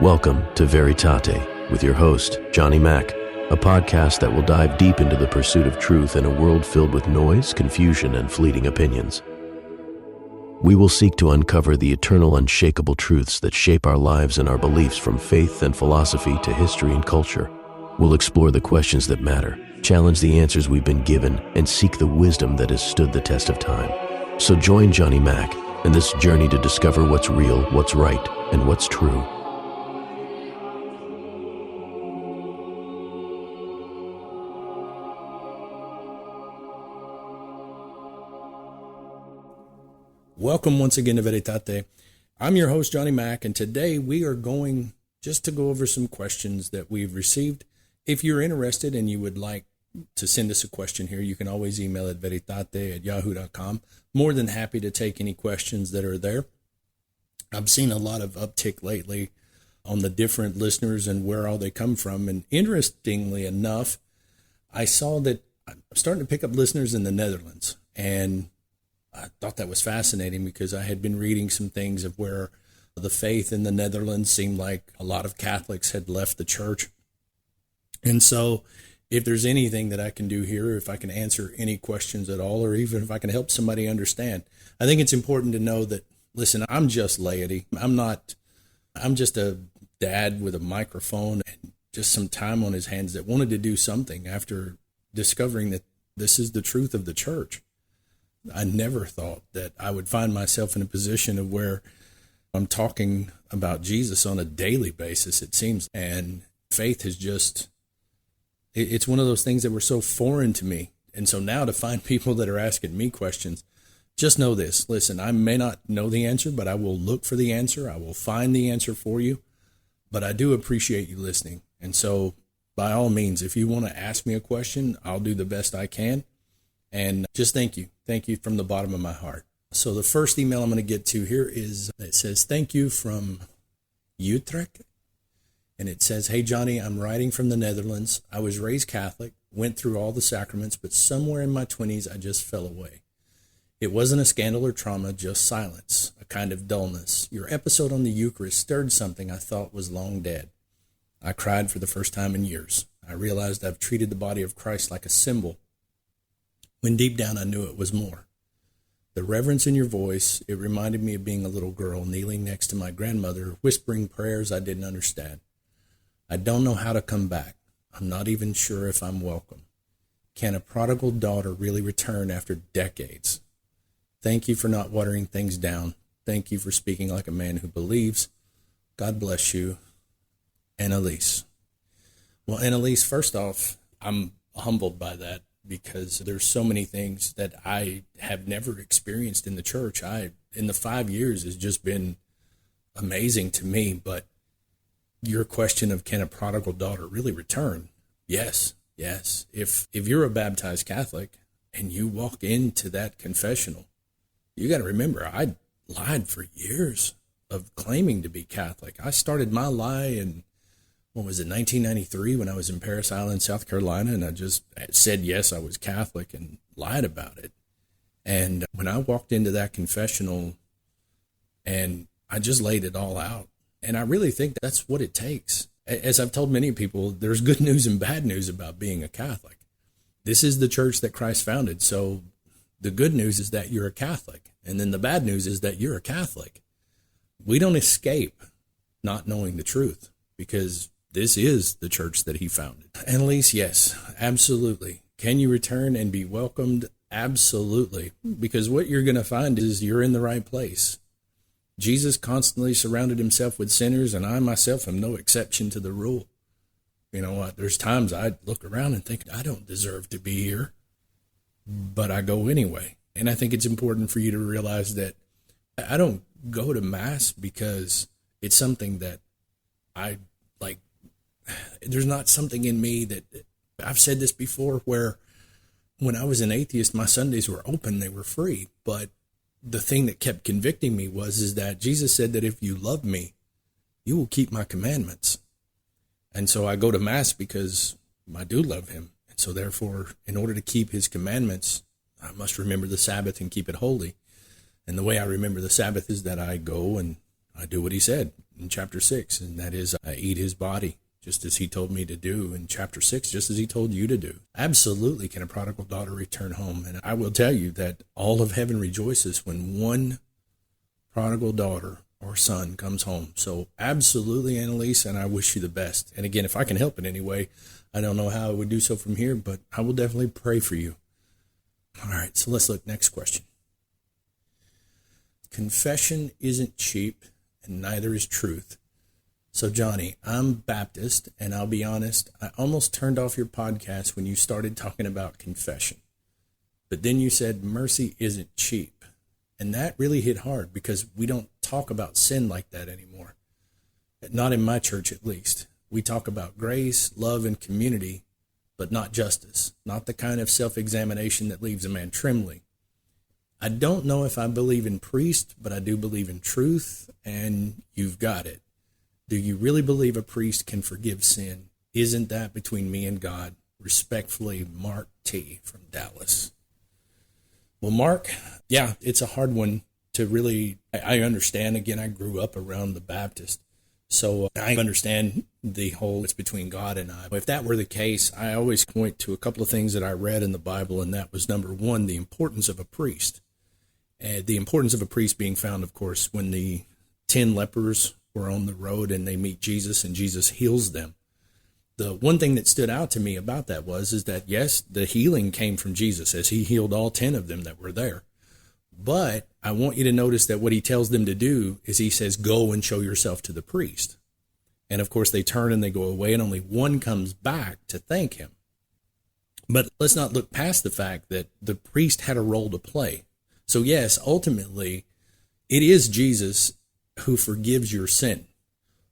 Welcome to Veritate with your host, Johnny Mack, a podcast that will dive deep into the pursuit of truth in a world filled with noise, confusion, and fleeting opinions. We will seek to uncover the eternal, unshakable truths that shape our lives and our beliefs, from faith and philosophy to history and culture. We'll explore the questions that matter, challenge the answers we've been given, and seek the wisdom that has stood the test of time. So join Johnny Mack in this journey to discover what's real, what's right, and what's true. Welcome once again to Veritate. I'm your host, Johnny Mack, and today we are going just to go over some questions that we've received. If you're interested and you would like to send us a question here, you can always email at veritate@yahoo.com. More than happy to take any questions that are there. I've seen a lot of uptick lately on the different listeners and where all they come from. And interestingly enough, I saw that I'm starting to pick up listeners in the Netherlands. And I thought that was fascinating because I had been reading some things of where the faith in the Netherlands seemed like a lot of Catholics had left the church. And so if there's anything that I can do here, if I can answer any questions at all, or even if I can help somebody understand, I think it's important to know that, listen, I'm just laity. I'm just a dad with a microphone and just some time on his hands that wanted to do something after discovering that this is the truth of the church. I never thought that I would find myself in a position of where I'm talking about Jesus on a daily basis, it seems. And faith is just, it's one of those things that were so foreign to me. And so now to find people that are asking me questions, just know this. Listen, I may not know the answer, but I will look for the answer. I will find the answer for you. But I do appreciate you listening. And so by all means, if you want to ask me a question, I'll do the best I can. And just thank you. Thank you from the bottom of my heart. So the first email I'm going to get to here is, it says, thank you from Utrecht. And it says, hey, Johnny, I'm writing from the Netherlands. I was raised Catholic, went through all the sacraments, but somewhere in my 20s, I just fell away. It wasn't a scandal or trauma, just silence, a kind of dullness. Your episode on the Eucharist stirred something I thought was long dead. I cried for the first time in years. I realized I've treated the body of Christ like a symbol, when deep down I knew it was more. The reverence in your voice, it reminded me of being a little girl kneeling next to my grandmother, whispering prayers I didn't understand. I don't know how to come back. I'm not even sure if I'm welcome. Can a prodigal daughter really return after decades? Thank you for not watering things down. Thank you for speaking like a man who believes. God bless you, Annalise. Well, Annalise, first off, I'm humbled by that, because there's so many things that I have never experienced in the church. In the 5 years has just been amazing to me. But your question of, can a prodigal daughter really return? Yes. If you're a baptized Catholic and you walk into that confessional, you got to remember, I lied for years of claiming to be Catholic. I started my lie in 1993, when I was in Paris Island, South Carolina, and I just said, yes, I was Catholic, and lied about it. And when I walked into that confessional, and I just laid it all out, and I really think that's what it takes. As I've told many people, there's good news and bad news about being a Catholic. This is the church that Christ founded, so the good news is that you're a Catholic, and then the bad news is that you're a Catholic. We don't escape not knowing the truth, because this is the church that he founded. Annalise, yes, absolutely. Can you return and be welcomed? Absolutely. Because what you're going to find is you're in the right place. Jesus constantly surrounded himself with sinners, and I myself am no exception to the rule. You know what? There's times I look around and think, I don't deserve to be here, but I go anyway. And I think it's important for you to realize that I don't go to Mass because it's something that I like. There's not something in me that, I've said this before, where when I was an atheist, my Sundays were open, they were free. But the thing that kept convicting me is that Jesus said that if you love me, you will keep my commandments. And so I go to Mass because I do love him. And so therefore, in order to keep his commandments, I must remember the Sabbath and keep it holy. And the way I remember the Sabbath is that I go and I do what he said. in chapter 6, and that is, I eat his body, just as he told me to do in chapter 6, just as he told you to do. Absolutely can a prodigal daughter return home. And I will tell you that all of heaven rejoices when one prodigal daughter or son comes home. So absolutely, Annalise, and I wish you the best. And again, if I can help in any way, I don't know how I would do so from here, but I will definitely pray for you. All right, so let's look. Next question. Confession isn't cheap, and neither is truth. So, Johnny, I'm Baptist, and I'll be honest, I almost turned off your podcast when you started talking about confession. But then you said mercy isn't cheap. And that really hit hard because we don't talk about sin like that anymore. Not in my church, at least. We talk about grace, love, and community, but not justice. Not the kind of self-examination that leaves a man trembling. I don't know if I believe in priest, but I do believe in truth, and you've got it. Do you really believe a priest can forgive sin? Isn't that between me and God? Respectfully, Mark T. from Dallas. Well, Mark, yeah, it's a hard one to really, I understand. Again, I grew up around the Baptist, so I understand the whole it's between God and I. If that were the case, I always point to a couple of things that I read in the Bible, and that was, number one, the importance of a priest. And the importance of a priest being found, of course, when the 10 lepers were on the road and they meet Jesus and Jesus heals them. The one thing that stood out to me about that is that, yes, the healing came from Jesus as he healed all 10 of them that were there. But I want you to notice that what he tells them to do is he says, go and show yourself to the priest. And of course, they turn and they go away, and only one comes back to thank him. But let's not look past the fact that the priest had a role to play. So yes, ultimately, it is Jesus who forgives your sin,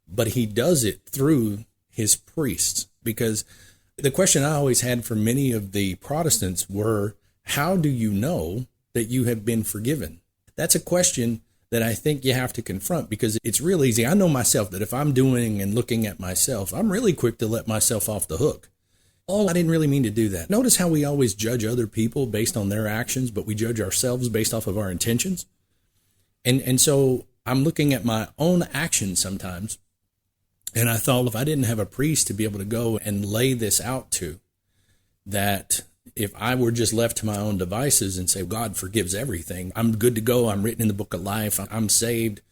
but he does it through his priests. Because the question I always had for many of the Protestants were, how do you know that you have been forgiven? That's a question that I think you have to confront, because it's real easy. I know myself that if I'm doing and looking at myself, I'm really quick to let myself off the hook. Oh, I didn't really mean to do that. Notice how we always judge other people based on their actions, but we judge ourselves based off of our intentions. And so I'm looking at my own actions sometimes, and I thought, if I didn't have a priest to be able to go and lay this out to, that if I were just left to my own devices and say, God forgives everything, I'm good to go, I'm written in the book of life, I'm saved,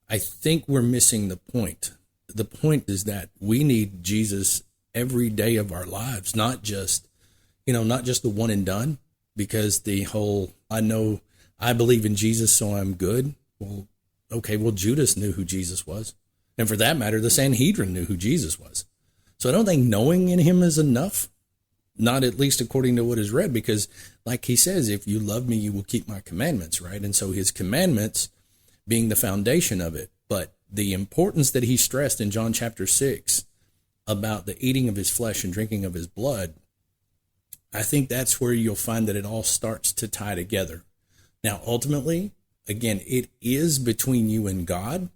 I think we're missing the point. The point is that we need Jesus every day of our lives, not just the one and done, because the whole, I believe in Jesus, so I'm good. Well, okay, Judas knew who Jesus was. And for that matter, the Sanhedrin knew who Jesus was. So I don't think knowing in him is enough, not at least according to what is read, because like he says, if you love me, you will keep my commandments, right? And so his commandments being the foundation of it. But the importance that he stressed in John chapter 6 about the eating of his flesh and drinking of his blood, I think that's where you'll find that it all starts to tie together. Now, ultimately, again, it is between you and God,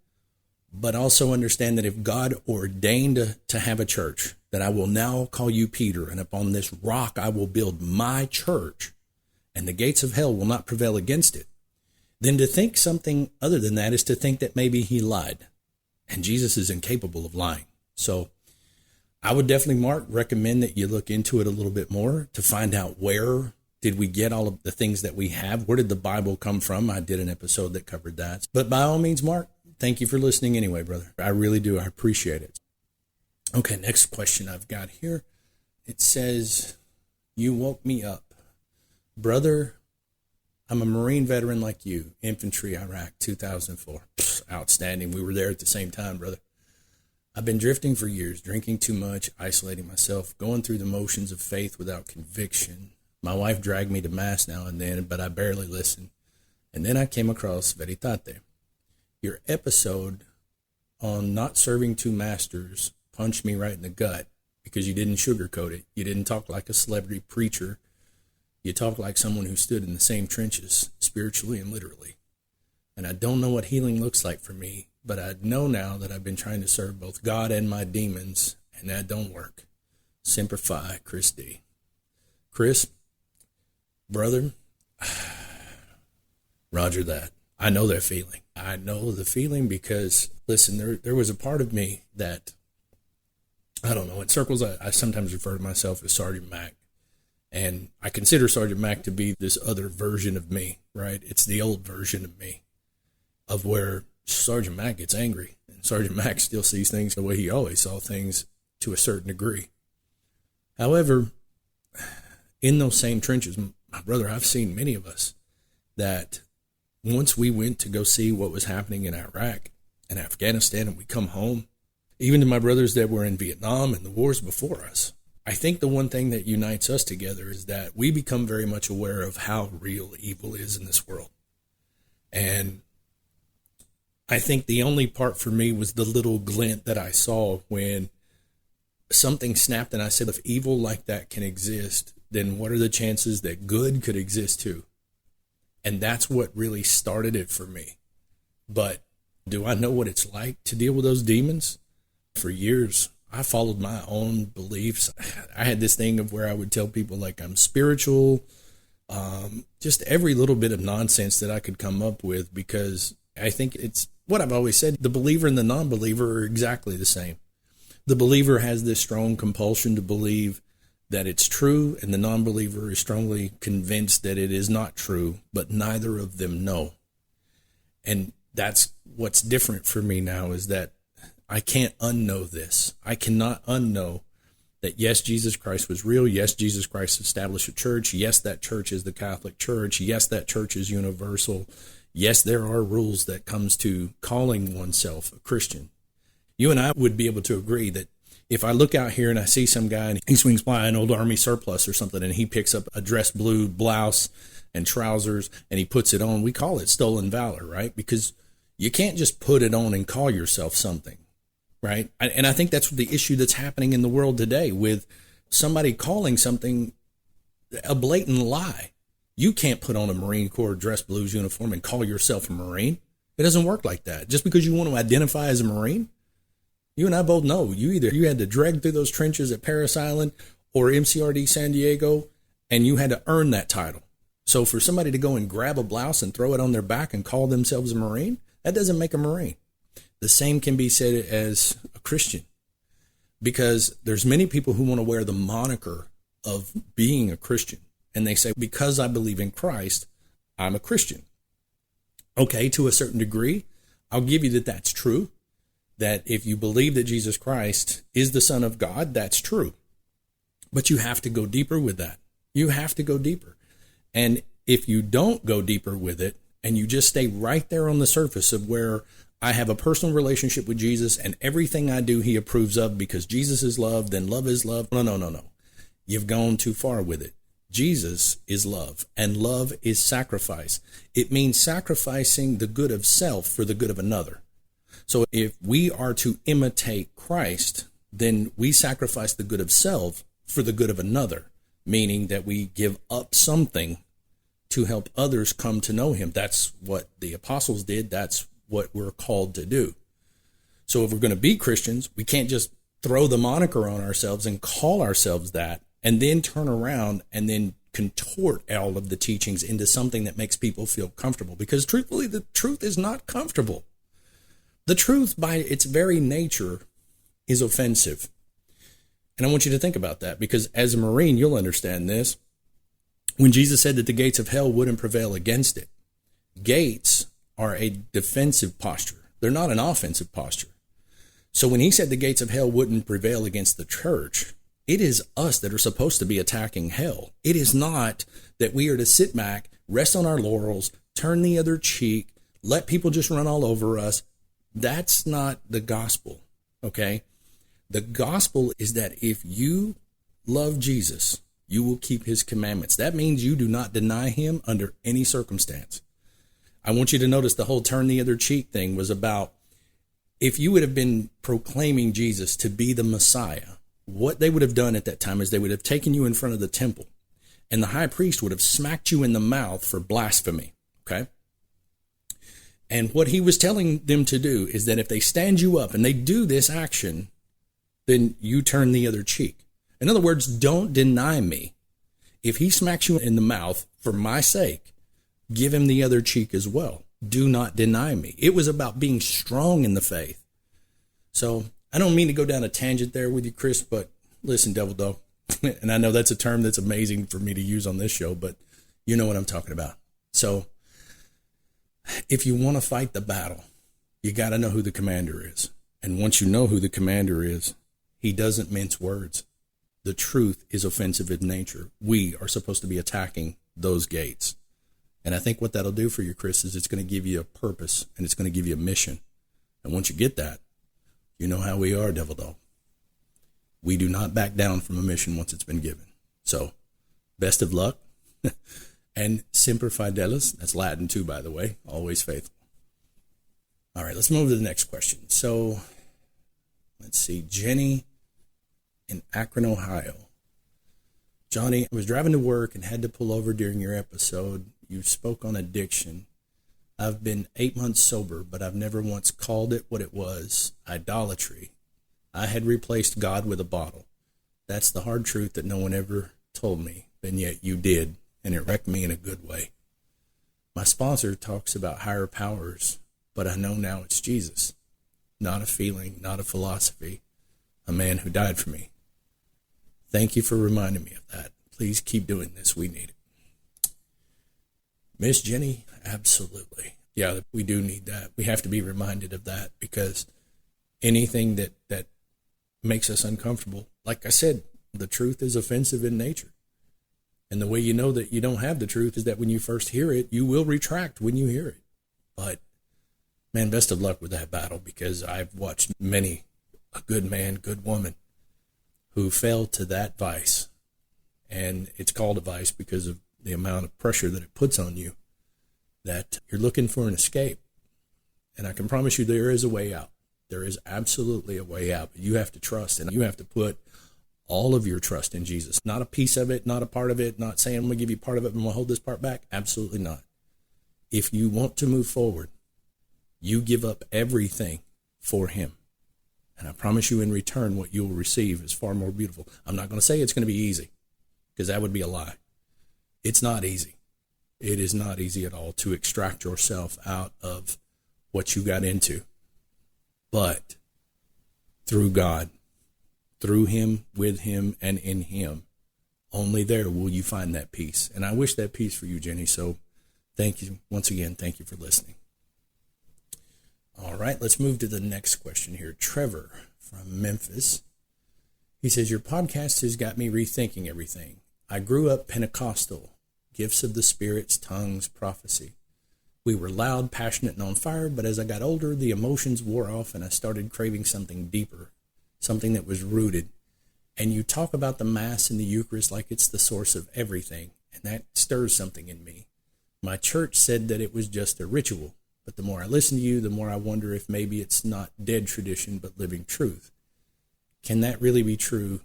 but also understand that if God ordained to have a church, that I will now call you Peter, and upon this rock I will build my church, and the gates of hell will not prevail against it, then to think something other than that is to think that maybe he lied, and Jesus is incapable of lying. So I would definitely, Mark, recommend that you look into it a little bit more to find out, where did we get all of the things that we have? Where did the Bible come from? I did an episode that covered that. But by all means, Mark, thank you for listening anyway, brother. I really do. I appreciate it. Okay, next question I've got here. It says, you woke me up. Brother, I'm a Marine veteran like you, infantry, Iraq, 2004. Outstanding. We were there at the same time, brother. I've been drifting for years, drinking too much, isolating myself, going through the motions of faith without conviction. My wife dragged me to mass now and then, but I barely listened. And then I came across Veritate. Your episode on not serving two masters punched me right in the gut, because you didn't sugarcoat it. You didn't talk like a celebrity preacher. You talked like someone who stood in the same trenches, spiritually and literally. And I don't know what healing looks like for me, but I know now that I've been trying to serve both God and my demons, and that don't work. Semper Fi, Chris D. Chris, brother, roger that. I know that feeling. I know the feeling because, listen, there was a part of me that, I don't know, in circles, I sometimes refer to myself as Sergeant Mac. And I consider Sergeant Mac to be this other version of me, right? It's the old version of me, of where Sergeant Mac gets angry. And Sergeant Mac still sees things the way he always saw things to a certain degree. However, in those same trenches, my brother, I've seen many of us that once we went to go see what was happening in Iraq and Afghanistan, and we come home, even to my brothers that were in Vietnam and the wars before us, I think the one thing that unites us together is that we become very much aware of how real evil is in this world. And I think the only part for me was the little glint that I saw when something snapped and I said, if evil like that can exist, then what are the chances that good could exist too? And that's what really started it for me. But do I know what it's like to deal with those demons? For years, I followed my own beliefs. I had this thing of where I would tell people like I'm spiritual, just every little bit of nonsense that I could come up with, because I think it's what I've always said. The believer and the non-believer are exactly the same. The believer has this strong compulsion to believe that it's true, and the non-believer is strongly convinced that it is not true, but neither of them know. And that's what's different for me now, is that I can't unknow this. I cannot unknow that, yes, Jesus Christ was real. Yes, Jesus Christ established a church. Yes, that church is the Catholic Church. Yes, that church is universal. Yes, there are rules that comes to calling oneself a Christian. You and I would be able to agree that if I look out here and I see some guy and he swings by an old army surplus or something and he picks up a dress blue blouse and trousers and he puts it on, we call it stolen valor, right? Because you can't just put it on and call yourself something, right? And I think that's the issue that's happening in the world today with somebody calling something a blatant lie. You can't put on a Marine Corps dress blues uniform and call yourself a Marine. It doesn't work like that. Just because you want to identify as a Marine, you and I both know you had to drag through those trenches at Paris Island or MCRD San Diego, and you had to earn that title. So for somebody to go and grab a blouse and throw it on their back and call themselves a Marine, that doesn't make a Marine. The same can be said as a Christian, because there's many people who want to wear the moniker of being a Christian. And they say, because I believe in Christ, I'm a Christian. Okay, to a certain degree, I'll give you that that's true. That if you believe that Jesus Christ is the Son of God, that's true. But you have to go deeper with that. You have to go deeper. And if you don't go deeper with it, and you just stay right there on the surface of where I have a personal relationship with Jesus and everything I do he approves of because Jesus is love, then love is love. No. You've gone too far with it. Jesus is love, and love is sacrifice. It means sacrificing the good of self for the good of another. So if we are to imitate Christ, then we sacrifice the good of self for the good of another, meaning that we give up something to help others come to know him. That's what the apostles did. That's what we're called to do. So if we're going to be Christians, we can't just throw the moniker on ourselves and call ourselves that, and then turn around and then contort all of the teachings into something that makes people feel comfortable. Because truthfully, the truth is not comfortable. The truth, by its very nature, is offensive. And I want you to think about that, because as a Marine, you'll understand this. When Jesus said that the gates of hell wouldn't prevail against it, gates are a defensive posture. They're not an offensive posture. So when he said the gates of hell wouldn't prevail against the church, it is us that are supposed to be attacking hell. It is not that we are to sit back, rest on our laurels, turn the other cheek, let people just run all over us. That's not the gospel, okay? The gospel is that if you love Jesus, you will keep his commandments. That means you do not deny him under any circumstance. I want you to notice the whole turn the other cheek thing was about, if you would have been proclaiming Jesus to be the Messiah, what they would have done at that time is they would have taken you in front of the temple, and the high priest would have smacked you in the mouth for blasphemy, okay? And what he was telling them to do is that if they stand you up and they do this action, then you turn the other cheek. In other words, don't deny me. If he smacks you in the mouth for my sake, give him the other cheek as well. do not deny me. It was about being strong in the faith. So I don't mean to go down a tangent there with you, Chris, but listen, devil dog, and I know that's a term that's amazing for me to use on this show, but you know what I'm talking about. So if you want to fight the battle, you got to know who the commander is. And once you know who the commander is, he doesn't mince words. The truth is offensive in nature. We are supposed to be attacking those gates. And I think what that'll do for you, Chris, is it's going to give you a purpose and it's going to give you a mission. And once you get that, you know how we are, devil dog. We do not back down from a mission once it's been given. So, best of luck. And semper fidelis, that's Latin too, by the way, always faithful. All right, let's move to the next question. So, let's see, Jenny in Akron, Ohio. Johnny, I was driving to work and had to pull over during your episode. You spoke on addiction. I've been 8 months sober, but I've never once called it what it was, idolatry. I had replaced God with a bottle. That's the hard truth that no one ever told me, and yet you did, and it wrecked me in a good way. My sponsor talks about higher powers, but I know now it's Jesus. Not a feeling, not a philosophy, a man who died for me. Thank you for reminding me of that. Please keep doing this. We need it. Miss Jenny, absolutely. Yeah, we do need that. We have to be reminded of that because anything that makes us uncomfortable, like I said, the truth is offensive in nature. And the way you know that you don't have the truth is that when you first hear it, you will retract when you hear it. But, man, best of luck with that battle because I've watched many a good man, good woman who fell to that vice. And it's called a vice because of the amount of pressure that it puts on you, that you're looking for an escape. And I can promise you there is a way out. There is absolutely a way out. But you have to trust, and you have to put all of your trust in Jesus. Not a piece of it, not a part of it, not saying I'm going to give you part of it and I'm going to hold this part back. Absolutely not. If you want to move forward, you give up everything for him. And I promise you in return what you'll receive is far more beautiful. I'm not going to say it's going to be easy because that would be a lie. It's not easy. It is not easy at all to extract yourself out of what you got into. But through God, through him, with him, and in him, only there will you find that peace. And I wish that peace for you, Jenny. So thank you. Once again, thank you for listening. All right, let's move to the next question here. Trevor from Memphis. He says, your podcast has got me rethinking everything. I grew up Pentecostal, gifts of the spirits, tongues, prophecy. We were loud, passionate, and on fire, but as I got older, the emotions wore off and I started craving something deeper, something that was rooted. And you talk about the Mass and the Eucharist like it's the source of everything, and that stirs something in me. My church said that it was just a ritual, but the more I listen to you, the more I wonder if maybe it's not dead tradition, but living truth. Can that really be true?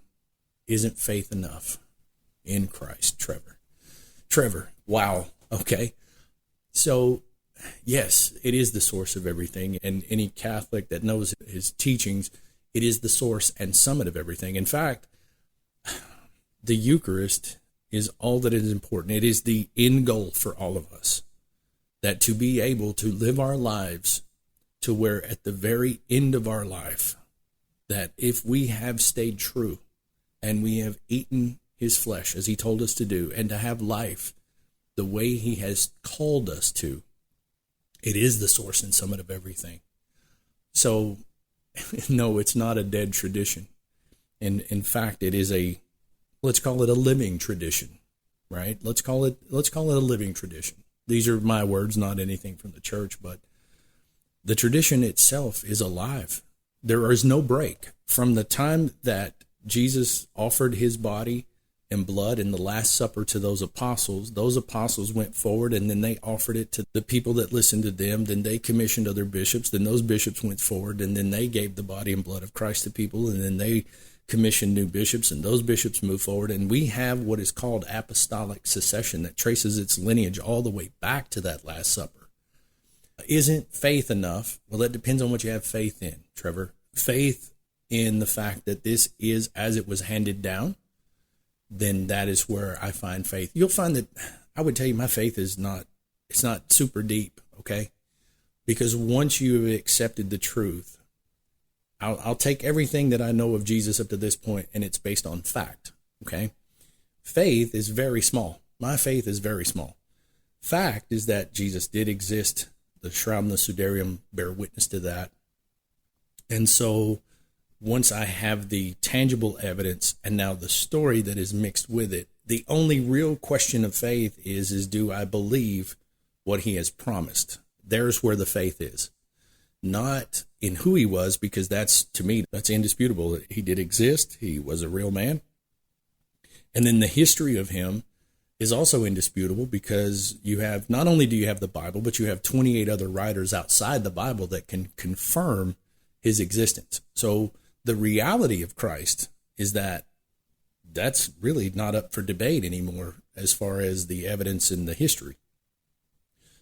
Isn't faith enough in Christ? Trevor, wow, okay. So, yes, it is the source of everything, and any Catholic that knows his teachings, it is the source and summit of everything. In fact, the Eucharist is all that is important. It is the end goal for all of us, that to be able to live our lives to where at the very end of our life, that if we have stayed true and we have eaten his flesh as he told us to do, and to have life the way he has called us to, it is the source and summit of everything. So, no, it's not a dead tradition. And in fact, it is let's call it a living tradition, right? Let's call it a living tradition. These are my words, not anything from the church, but the tradition itself is alive. There is no break. From the time that Jesus offered his body and blood in the Last Supper to those apostles went forward and then they offered it to the people that listened to them. Then they commissioned other bishops. Then those bishops went forward and then they gave the body and blood of Christ to people. And then they commissioned new bishops and those bishops moved forward. And we have what is called apostolic succession that traces its lineage all the way back to that Last Supper. Isn't faith enough? Well, that depends on what you have faith in, Trevor. Faith in the fact that this is as it was handed down, then that is where I find faith. You'll find that I would tell you my faith is not, it's not super deep, okay? Because once you have accepted the truth, I'll take everything that I know of Jesus up to this point, and it's based on fact, okay? Faith is very small. My faith is very small. Fact is that Jesus did exist. The shroud and the sudarium bear witness to that. And so once I have the tangible evidence and now the story that is mixed with it, the only real question of faith is do I believe what he has promised? There's where the faith is. Not in who he was, because that's, to me, that's indisputable. He did exist. He was a real man. And then the history of him is also indisputable, because you have, not only do you have the Bible, but you have 28 other writers outside the Bible that can confirm his existence. So the reality of Christ is that that's really not up for debate anymore as far as the evidence in the history.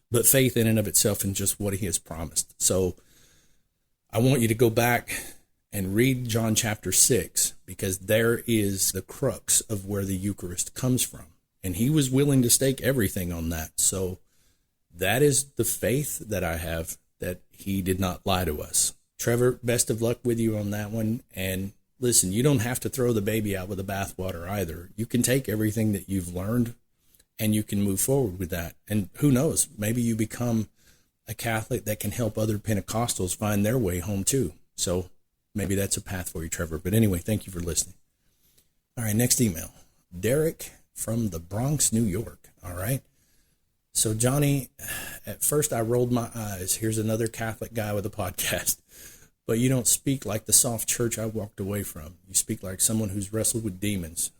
But faith in and of itself and just what he has promised. So I want you to go back and read John chapter 6, because there is the crux of where the Eucharist comes from. And he was willing to stake everything on that. So that is the faith that I have, that he did not lie to us. Trevor, best of luck with you on that one. And listen, you don't have to throw the baby out with the bathwater either. You can take everything that you've learned and you can move forward with that. And who knows, maybe you become a Catholic that can help other Pentecostals find their way home too. So maybe that's a path for you, Trevor. But anyway, thank you for listening. All right, next email. Derek from the Bronx, New York. All right. So Johnny, at first I rolled my eyes. Here's another Catholic guy with a podcast. But you don't speak like the soft church I walked away from. You speak like someone who's wrestled with demons.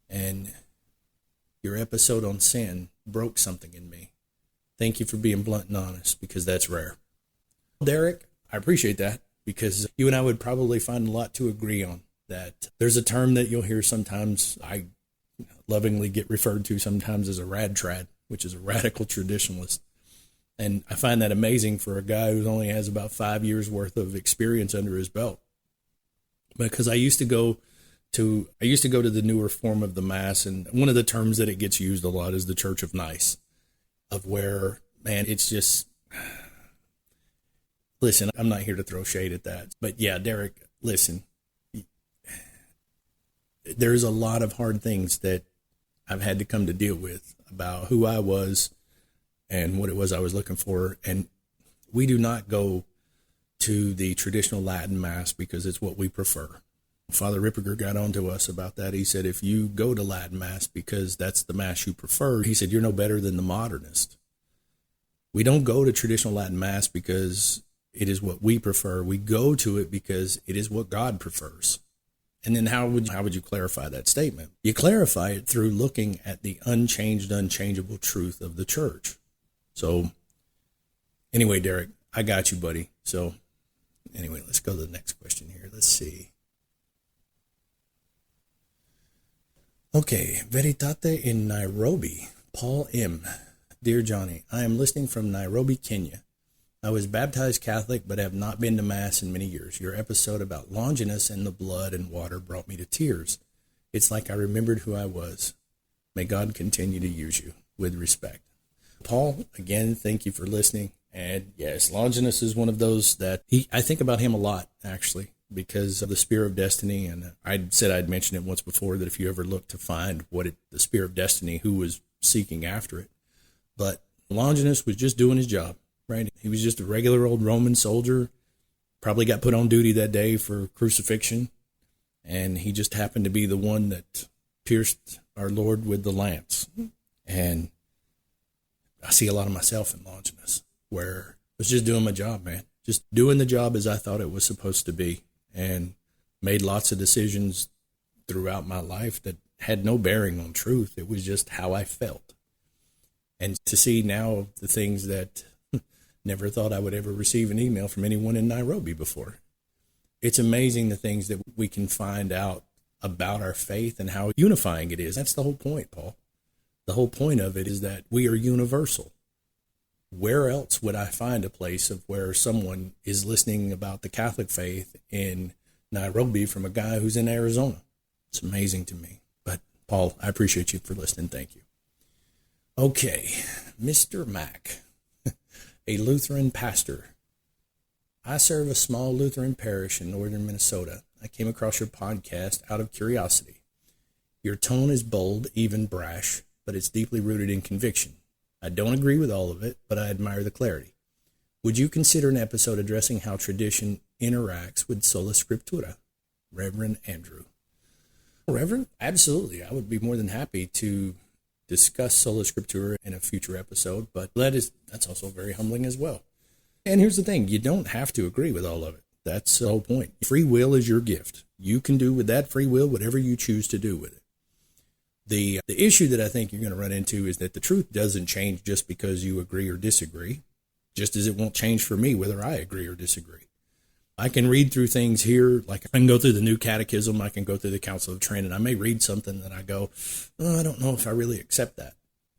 And your episode on sin broke something in me. Thank you for being blunt and honest, because that's rare. Derek, I appreciate that, because you and I would probably find a lot to agree on. That there's a term that you'll hear sometimes, I lovingly get referred to sometimes as a rad trad, which is a radical traditionalist. And I find that amazing for a guy who only has about 5 years worth of experience under his belt. Because I used to go to the newer form of the Mass, and one of the terms that it gets used a lot is the Church of Nice, of where, man, it's just, listen, I'm not here to throw shade at that. But yeah, Derek, listen, there's a lot of hard things that I've had to come to deal with about who I was and what it was I was looking for. And we do not go to the traditional Latin Mass because it's what we prefer. Father Ripperger got on to us about that. He said, if you go to Latin Mass because that's the Mass you prefer, he said, you're no better than the modernist. We don't go to traditional Latin Mass because it is what we prefer. We go to it because it is what God prefers. And then how would you clarify that statement? You clarify it through looking at the unchanged, unchangeable truth of the church. So anyway, Derek, I got you, buddy. So anyway, let's go to the next question here. Let's see. Okay, Veritate in Nairobi. Paul M. Dear Johnny, I am listening from Nairobi, Kenya. I was baptized Catholic, but have not been to Mass in many years. Your episode about Longinus and the blood and water brought me to tears. It's like I remembered who I was. May God continue to use you. With respect. Paul, again, thank you for listening. And yes, Longinus is one of those that I think about him a lot, actually, because of the Spear of Destiny. And I said I'd mentioned it once before, that if you ever look to find the Spear of Destiny, who was seeking after it. But Longinus was just doing his job. Right? He was just a regular old Roman soldier, probably got put on duty that day for crucifixion, and he just happened to be the one that pierced our Lord with the lance. And I see a lot of myself in Longinus, where I was just doing my job, man. Just doing the job as I thought it was supposed to be, and made lots of decisions throughout my life that had no bearing on truth. It was just how I felt. And to see now the things that never thought I would ever receive an email from anyone in Nairobi before. It's amazing the things that we can find out about our faith and how unifying it is. That's the whole point, Paul. The whole point of it is that we are universal. Where else would I find a place of where someone is listening about the Catholic faith in Nairobi from a guy who's in Arizona? It's amazing to me. But Paul, I appreciate you for listening. Thank you. Okay, Mr. Mac. a Lutheran pastor. I serve a small Lutheran parish in northern Minnesota. I came across your podcast out of curiosity. Your tone is bold, even brash, but it's deeply rooted in conviction. I don't agree with all of it, but I admire the clarity. Would you consider an episode addressing how tradition interacts with sola scriptura? Reverend Andrew. Reverend, absolutely. I would be more than happy to discuss sola scriptura in a future episode, but that's also very humbling as well. And here's the thing, you don't have to agree with all of it. That's the whole point. Free will is your gift. You can do with that free will whatever you choose to do with it. The issue that I think you're going to run into is that the truth doesn't change just because you agree or disagree, just as it won't change for me whether I agree or disagree. I can read through things here, like I can go through the New Catechism, I can go through the Council of Trent, and I may read something that I go, oh, I don't know if I really accept that.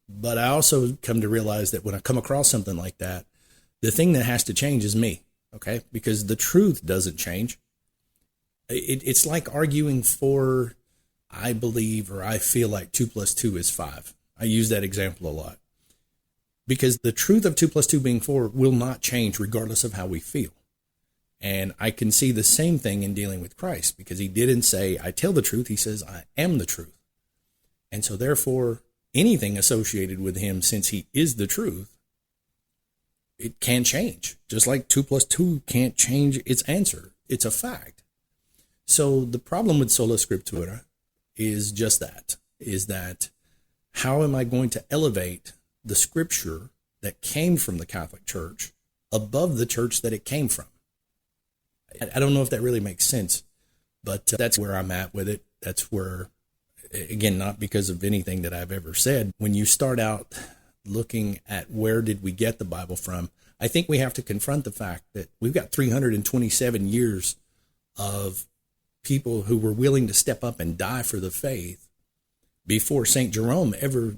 But I also come to realize that when I come across something like that, the thing that has to change is me, okay? Because the truth doesn't change. It's like arguing for, I believe, or I feel like 2 + 2 is 5. I use that example a lot. Because the truth of 2 + 2 being 4 will not change regardless of how we feel. And I can see the same thing in dealing with Christ, because he didn't say, I tell the truth. He says, I am the truth. And so therefore, anything associated with him, since he is the truth, it can change. Just like 2 + 2 can't change its answer. It's a fact. So the problem with sola scriptura is just that, is that how am I going to elevate the scripture that came from the Catholic Church above the church that it came from? I don't know if that really makes sense, but that's where I'm at with it. That's where, again, not because of anything that I've ever said. When you start out looking at where did we get the Bible from, I think we have to confront the fact that we've got 327 years of people who were willing to step up and die for the faith before St. Jerome ever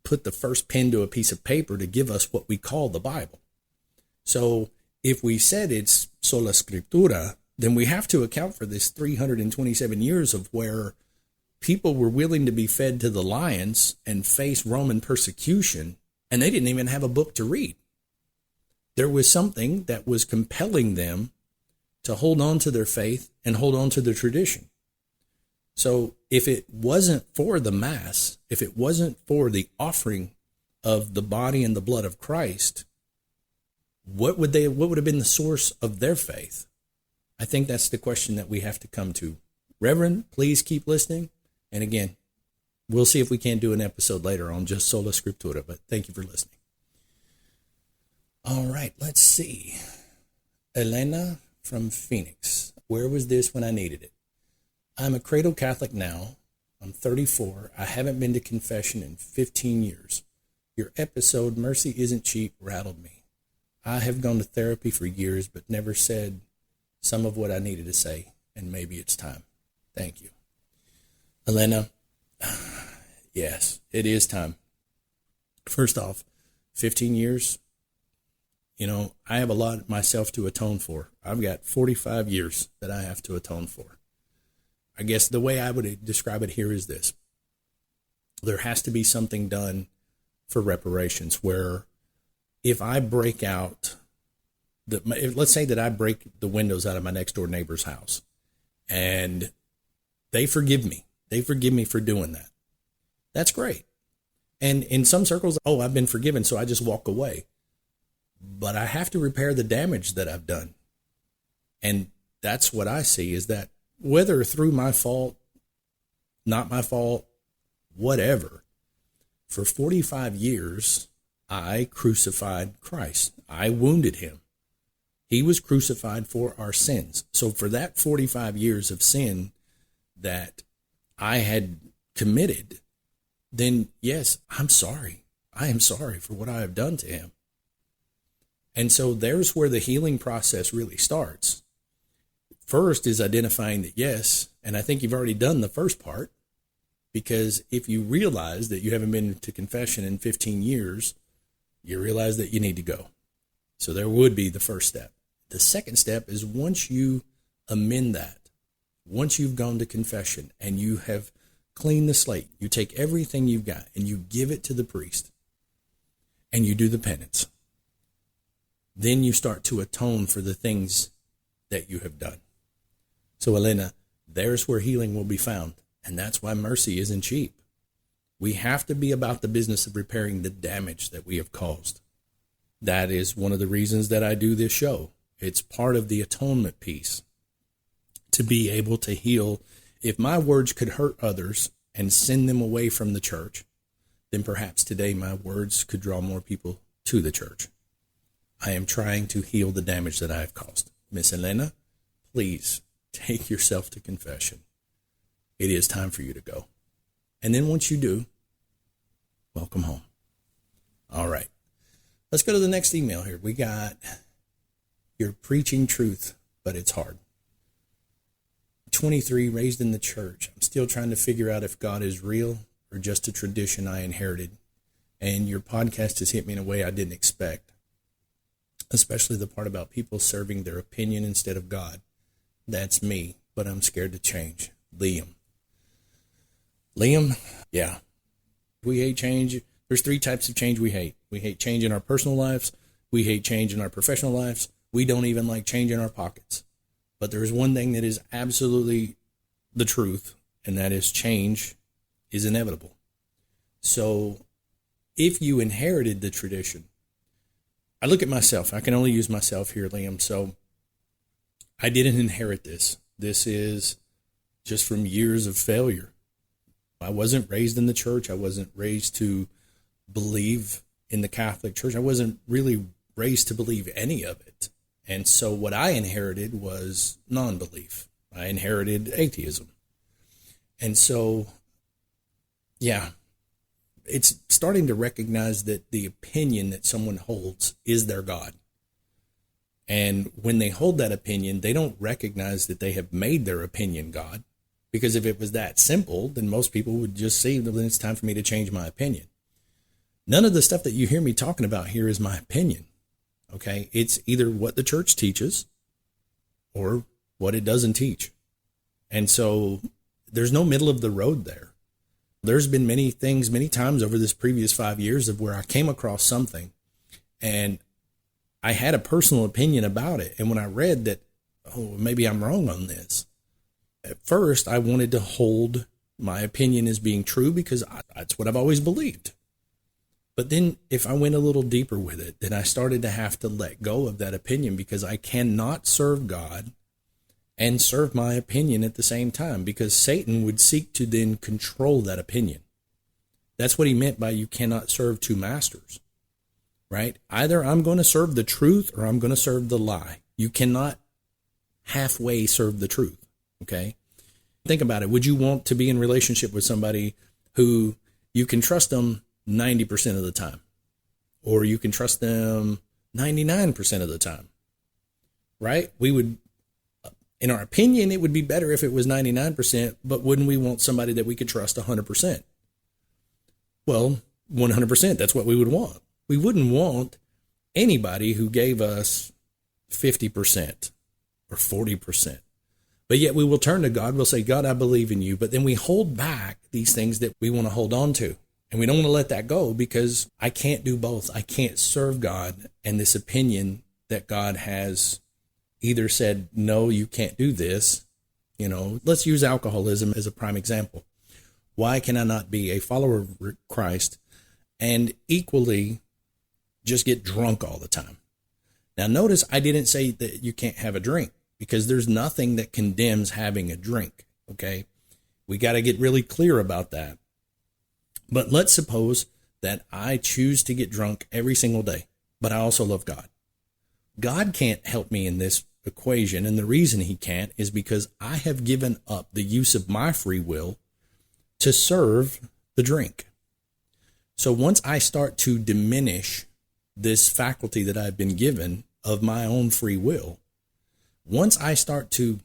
put the first pen to a piece of paper to give us what we call the Bible. So if we said it's sola scriptura, then we have to account for this 327 years of where people were willing to be fed to the lions and face Roman persecution, and they didn't even have a book to read. There was something that was compelling them to hold on to their faith and hold on to their tradition. So if it wasn't for the Mass, if it wasn't for the offering of the body and the blood of Christ, what would have been the source of their faith? I think that's the question that we have to come to. Reverend, please keep listening. And again, we'll see if we can't do an episode later on just sola scriptura, but thank you for listening. All right, let's see. Elena from Phoenix. Where was this when I needed it? I'm a cradle Catholic now. I'm 34. I haven't been to confession in 15 years. Your episode, Mercy Isn't Cheap, rattled me. I have gone to therapy for years, but never said some of what I needed to say, and maybe it's time. Thank you. Elena, yes, it is time. First off, 15 years, I have a lot myself to atone for. I've got 45 years that I have to atone for. I guess the way I would describe it here is this. There has to be something done for reparations where if I break out, let's say that I break the windows out of my next door neighbor's house and they forgive me. They forgive me for doing that. That's great. And in some circles, I've been forgiven, so I just walk away. But I have to repair the damage that I've done. And that's what I see, is that whether through my fault, not my fault, whatever, for 45 years, I crucified Christ. I wounded him. He was crucified for our sins. So for that 45 years of sin that I had committed, then yes, I'm sorry. I am sorry for what I have done to him. And so there's where the healing process really starts. First is identifying that yes, and I think you've already done the first part, because if you realize that you haven't been to confession in 15 years, you realize that you need to go. So there would be the first step. The second step is once you amend that, once you've gone to confession and you have cleaned the slate, you take everything you've got and you give it to the priest and you do the penance. then you start to atone for the things that you have done. So Elena, there's where healing will be found. And that's why mercy isn't cheap. We have to be about the business of repairing the damage that we have caused. That is one of the reasons that I do this show. It's part of the atonement piece, to be able to heal. If my words could hurt others and send them away from the church, then perhaps today my words could draw more people to the church. I am trying to heal the damage that I have caused. Miss Elena, please take yourself to confession. It is time for you to go. And then once you do, welcome home. All right. Let's go to the next email here. We got, "You're preaching truth, but it's hard. 23, raised in the church. I'm still trying to figure out if God is real or just a tradition I inherited. And your podcast has hit me in a way I didn't expect, especially the part about people serving their opinion instead of God. That's me, but I'm scared to change. Liam." Liam, yeah. We hate change. There's 3 types of change we hate. We hate change in our personal lives. We hate change in our professional lives. We don't even like change in our pockets. But there is one thing that is absolutely the truth, and that is change is inevitable. So if you inherited the tradition, I look at myself. I can only use myself here, Liam. So I didn't inherit this. This is just from years of failure. I wasn't raised in the church. I wasn't raised to believe in the Catholic Church. I wasn't really raised to believe any of it. And so what I inherited was non-belief. I inherited atheism. And so, yeah, it's starting to recognize that the opinion that someone holds is their God. And when they hold that opinion, they don't recognize that they have made their opinion God. Because if it was that simple, then most people would just say, well, then it's time for me to change my opinion. None of the stuff that you hear me talking about here is my opinion. Okay? It's either what the church teaches or what it doesn't teach. And so there's no middle of the road there. There's been many things, many times over this previous 5 years of where I came across something and I had a personal opinion about it. And when I read that, oh, maybe I'm wrong on this. At first, I wanted to hold my opinion as being true because that's what I've always believed. But then if I went a little deeper with it, then I started to have to let go of that opinion because I cannot serve God and serve my opinion at the same time, because Satan would seek to then control that opinion. That's what he meant by you cannot serve 2 masters, right? Either I'm going to serve the truth or I'm going to serve the lie. You cannot halfway serve the truth. Okay. Think about it. Would you want to be in relationship with somebody who you can trust them 90% of the time, or you can trust them 99% of the time, right? We would, in our opinion, it would be better if it was 99%, but wouldn't we want somebody that we could trust 100%? Well, 100%, that's what we would want. We wouldn't want anybody who gave us 50% or 40%. But yet we will turn to God. We'll say, God, I believe in you. But then we hold back these things that we want to hold on to. And we don't want to let that go because I can't do both. I can't serve God and this opinion that God has either said, no, you can't do this. You know, let's use alcoholism as a prime example. Why can I not be a follower of Christ and equally just get drunk all the time? Now, notice I didn't say that you can't have a drink, because there's nothing that condemns having a drink, okay? We got to get really clear about that. But let's suppose that I choose to get drunk every single day, but I also love God. God can't help me in this equation, and the reason he can't is because I have given up the use of my free will to serve the drink. So once I start to diminish this faculty that I've been given of my own free will, once I start to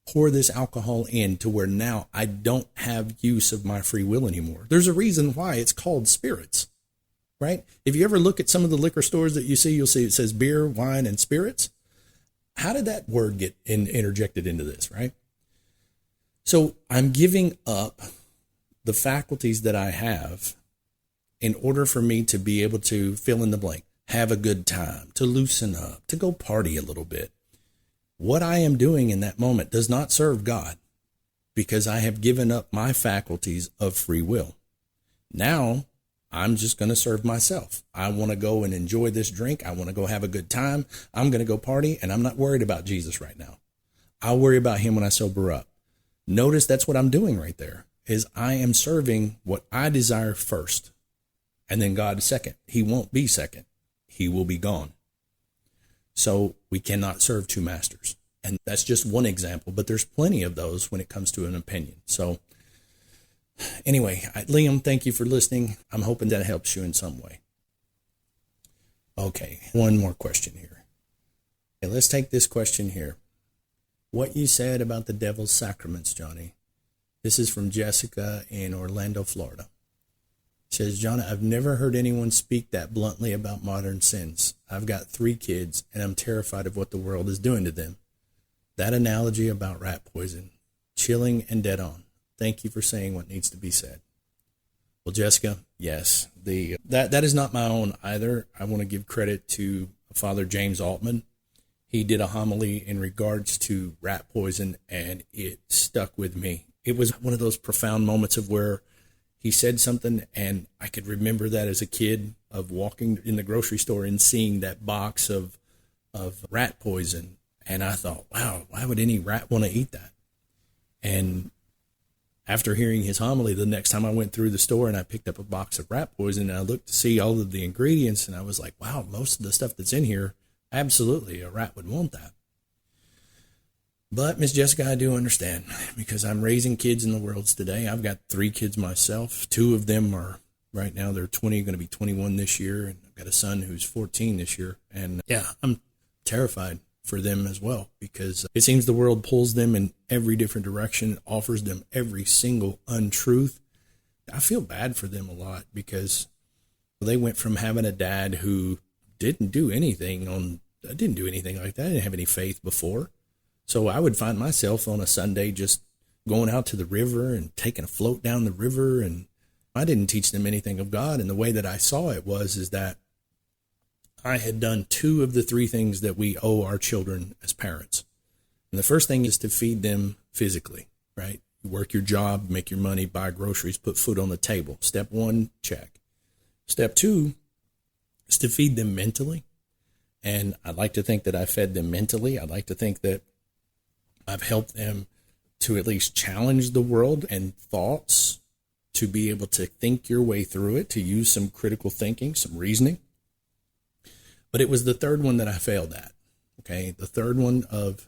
pour this alcohol in to where now I don't have use of my free will anymore. There's a reason why it's called spirits, right? If you ever look at some of the liquor stores that you see, you'll see it says beer, wine, and spirits. How did that word get interjected into this, right? So I'm giving up the faculties that I have in order for me to be able to fill in the blank. have a good time, to loosen up, to go party a little bit. What I am doing in that moment does not serve God, because I have given up my faculties of free will. Now, I'm just going to serve myself. I want to go and enjoy this drink. I want to go have a good time. I'm going to go party, and I'm not worried about Jesus right now. I'll worry about him when I sober up. Notice that's what I'm doing right there, is I am serving what I desire first, and then God second. He won't be second. He will be gone. So we cannot serve two masters. And that's just one example, but there's plenty of those when it comes to an opinion. So anyway, Liam, thank you for listening. I'm hoping that helps you in some way. Okay, one more question here. Okay, let's take this question here. What you said about the devil's sacraments, Johnny. This is from Jessica in Orlando, Florida. She says, Johnny, I've never heard anyone speak that bluntly about modern sins. I've got 3 kids, and I'm terrified of what the world is doing to them. That analogy about rat poison, chilling and dead on. Thank you for saying what needs to be said. Well, Jessica, yes, that is not my own either. I want to give credit to Father James Altman. He did a homily in regards to rat poison, and it stuck with me. It was one of those profound moments of where he said something, and I could remember that as a kid of walking in the grocery store and seeing that box of rat poison. And I thought, wow, why would any rat want to eat that? And after hearing his homily, the next time I went through the store and I picked up a box of rat poison, and I looked to see all of the ingredients, and I was like, wow, most of the stuff that's in here, absolutely, a rat would want that. But, Miss Jessica, I do understand, because I'm raising kids in the world today. I've got 3 kids myself. 2 of them are, right now, they're 20, going to be 21 this year, and I've got a son who's 14 this year. And, yeah, I'm terrified for them as well, because it seems the world pulls them in every different direction, offers them every single untruth. I feel bad for them a lot, because they went from having a dad who didn't do anything like that. I didn't have any faith before. So I would find myself on a Sunday just going out to the river and taking a float down the river, and I didn't teach them anything of God. And the way that I saw it is that I had done 2 of the 3 things that we owe our children as parents. And the first thing is to feed them physically, right? You work your job, make your money, buy groceries, put food on the table. Step 1, check. Step 2 is to feed them mentally. And I'd like to think that I fed them mentally. I'd like to think that I've helped them to at least challenge the world and thoughts, to be able to think your way through it, to use some critical thinking, some reasoning. But it was the third one that I failed at, okay? The third one of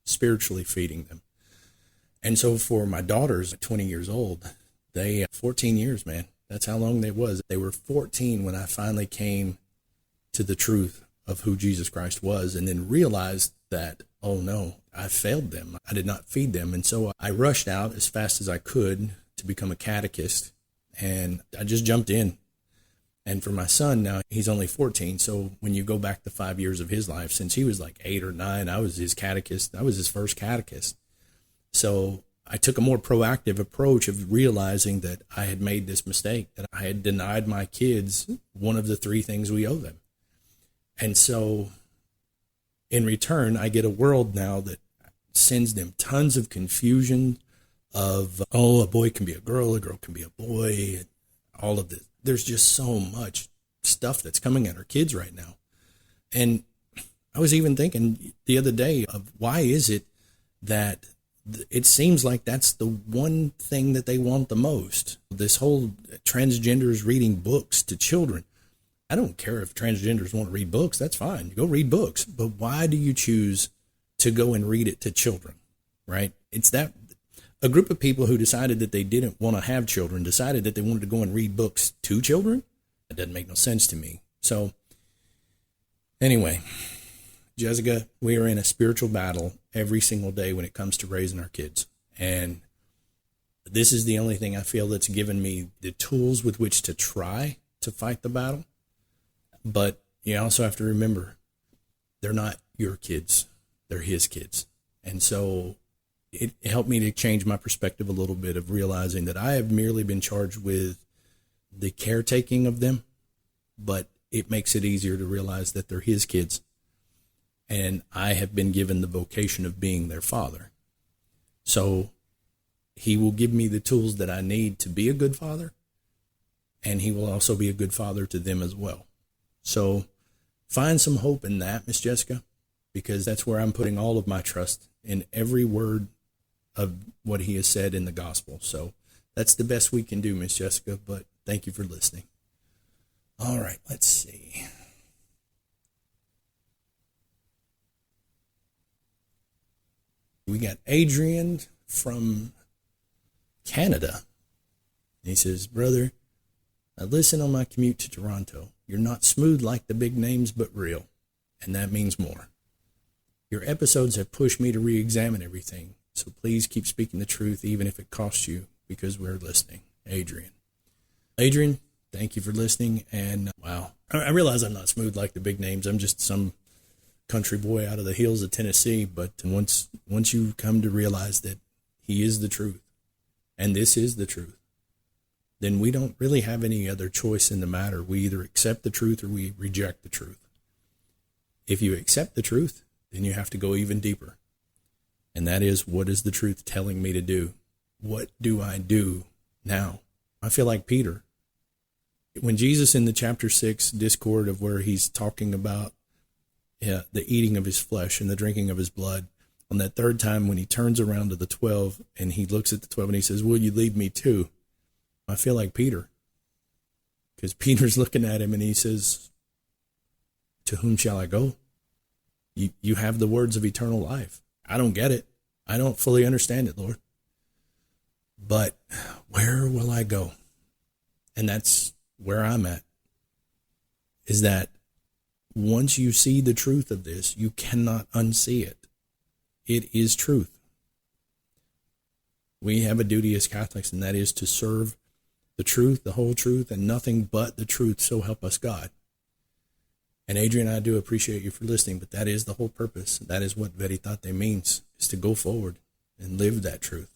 spiritually feeding them. And so for my daughters at 20 years old, 14 years, man, that's how long they was. They were 14 when I finally came to the truth of who Jesus Christ was, and then realized that, oh no, I failed them. I did not feed them. And so I rushed out as fast as I could to become a catechist, and I just jumped in. And for my son now, he's only 14. So when you go back to 5 years of his life, since he was like 8 or 9, I was his catechist. I was his first catechist. So I took a more proactive approach of realizing that I had made this mistake, that I had denied my kids one of the 3 things we owe them. And so in return, I get a world now that sends them tons of confusion of, oh, a boy can be a girl can be a boy, all of this. There's just so much stuff that's coming at our kids right now. And I was even thinking the other day of, why is it that it seems like that's the one thing that they want the most? This whole transgenders reading books to children. I don't care if transgenders want to read books. That's fine. Go read books. But why do you choose to go and read it to children, right? It's that a group of people who decided that they didn't want to have children decided that they wanted to go and read books to children. That doesn't make no sense to me. So anyway, Jessica, we are in a spiritual battle every single day when it comes to raising our kids. And this is the only thing I feel that's given me the tools with which to try to fight the battle. But you also have to remember, they're not your kids. They're his kids. And so it helped me to change my perspective a little bit, of realizing that I have merely been charged with the caretaking of them, but it makes it easier to realize that they're his kids. And I have been given the vocation of being their father. So he will give me the tools that I need to be a good father, and he will also be a good father to them as well. So find some hope in that, Miss Jessica, because that's where I'm putting all of my trust, in every word of what he has said in the gospel. So that's the best we can do, Miss Jessica, but thank you for listening. All right, let's see. We got Adrian from Canada. He says, brother, I listen on my commute to Toronto. You're not smooth like the big names, but real. And that means more. Your episodes have pushed me to re-examine everything. So please keep speaking the truth, even if it costs you, because we're listening. Adrian. Adrian, thank you for listening. And wow, I realize I'm not smooth like the big names. I'm just some country boy out of the hills of Tennessee. But once you come to realize that he is the truth, and this is the truth, then we don't really have any other choice in the matter. We either accept the truth or we reject the truth. If you accept the truth, then you have to go even deeper. And that is, what is the truth telling me to do? What do I do now? I feel like Peter. When Jesus in the chapter 6 discord of where he's talking about the eating of his flesh and the drinking of his blood, on that third time when he turns around to the 12 and he looks at the 12 and he says, will you leave me too? I feel like Peter, because Peter's looking at him and he says, to whom shall I go? You have the words of eternal life. I don't get it. I don't fully understand it, Lord. But where will I go? And that's where I'm at, is that once you see the truth of this, you cannot unsee it. It is truth. We have a duty as Catholics, and that is to serve the truth, the whole truth, and nothing but the truth, so help us God. And Adrian, I do appreciate you for listening, but that is the whole purpose. That is what Veritate means, is to go forward and live that truth.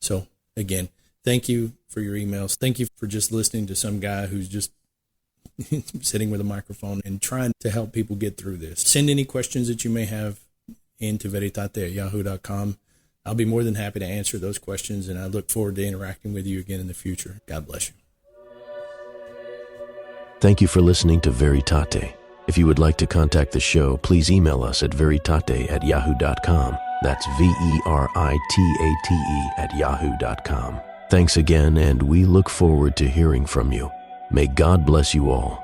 So, again, thank you for your emails. Thank you for just listening to some guy who's just sitting with a microphone and trying to help people get through this. Send any questions that you may have into veritate@yahoo.com. I'll be more than happy to answer those questions, and I look forward to interacting with you again in the future. God bless you. Thank you for listening to Veritate. If you would like to contact the show, please email us at veritate@yahoo.com. That's veritate@yahoo.com. Thanks again, and we look forward to hearing from you. May God bless you all.